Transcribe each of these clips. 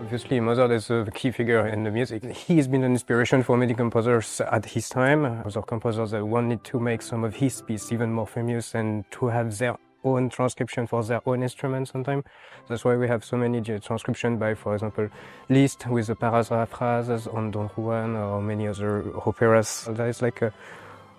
Obviously, Mozart is a key figure in the music. He's been an inspiration for many composers at his time. Other composers that wanted to make some of his pieces even more famous and to have their own transcription for their own instruments sometimes. That's why we have so many transcriptions by, for example, Liszt with the paraphrases on Don Juan or many other operas. There is like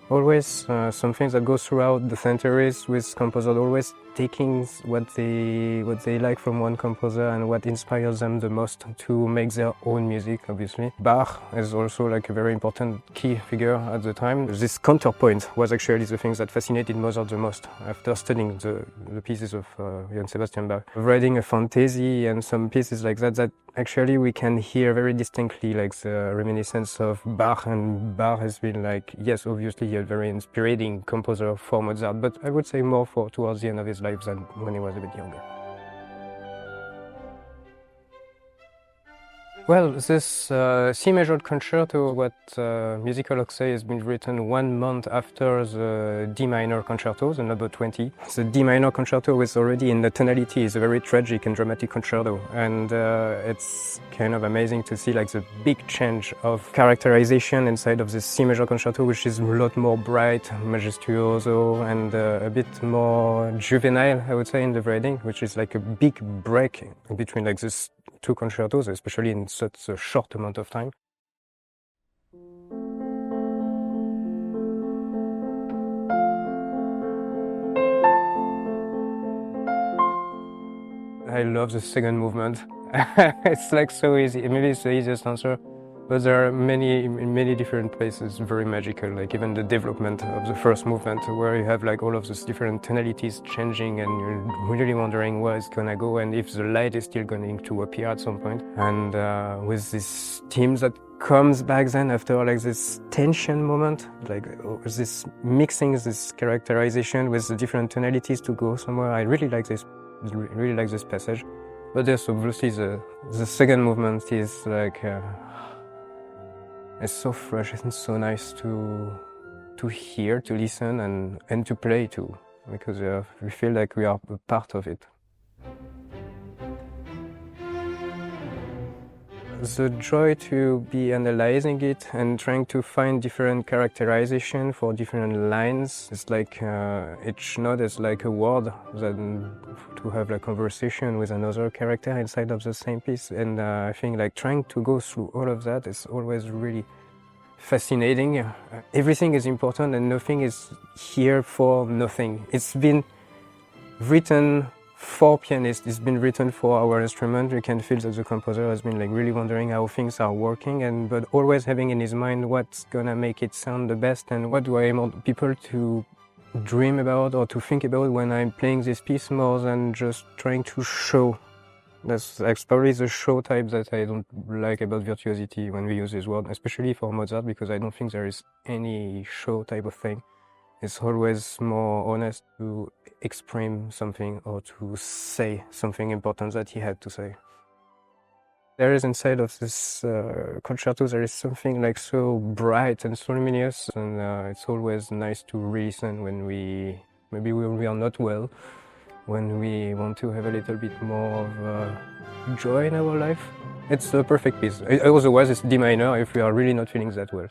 always something that goes throughout the centuries with composers always taking what they like from one composer and what inspires them the most to make their own music, obviously. Bach is also like a very important key figure at the time. This counterpoint was actually the thing that fascinated Mozart the most after studying the pieces of Johann Sebastian Bach. Writing a fantasy and some pieces like that actually we can hear very distinctly like the reminiscence of Bach, and Bach has been like, yes, obviously a very inspiring composer for Mozart, but I would say more for towards the end of his life than when he was a bit younger. Well, this C major concerto, what musicologists say, has been written 1 month after the D minor concerto, the number 20. The D minor concerto is already in the tonality, is a very tragic and dramatic concerto, and it's kind of amazing to see like the big change of characterization inside of this C major concerto, which is a lot more bright, majestuoso, and a bit more juvenile, I would say, in the writing, which is like a big break between like this two concertos, especially in such a short amount of time. I love the second movement. It's like so easy. Maybe it's the easiest answer, but there are many different places very magical, like even the development of the first movement, where you have like all of these different tonalities changing and you're really wondering where it's gonna go and if the light is still going to appear at some point. And with this theme that comes back then after like this tension moment, like this mixing, this characterization with the different tonalities to go somewhere. I really like this passage. But yes, obviously the second movement is like it's so fresh and so nice to hear, to listen, and to play too, because we feel like we are a part of it. The joy to be analyzing it and trying to find different characterization for different lines. It's like each note is like a word, then to have a conversation with another character inside of the same piece. And I think like trying to go through all of that is always really fascinating. Everything is important and nothing is here for nothing. It's been written for pianists, it's been written for our instrument. You can feel that the composer has been like really wondering how things are working, but always having in his mind what's gonna make it sound the best and what do I want people to dream about or to think about when I'm playing this piece, more than just trying to show. That's like probably the show type that I don't like about virtuosity when we use this word, especially for Mozart, because I don't think there is any show type of thing. It's always more honest to express something or to say something important that he had to say. There is inside of this concerto, there is something like so bright and so luminous, and it's always nice to listen when we are not well, when we want to have a little bit more of joy in our life. It's a perfect piece. Otherwise, it's D minor if we are really not feeling that well.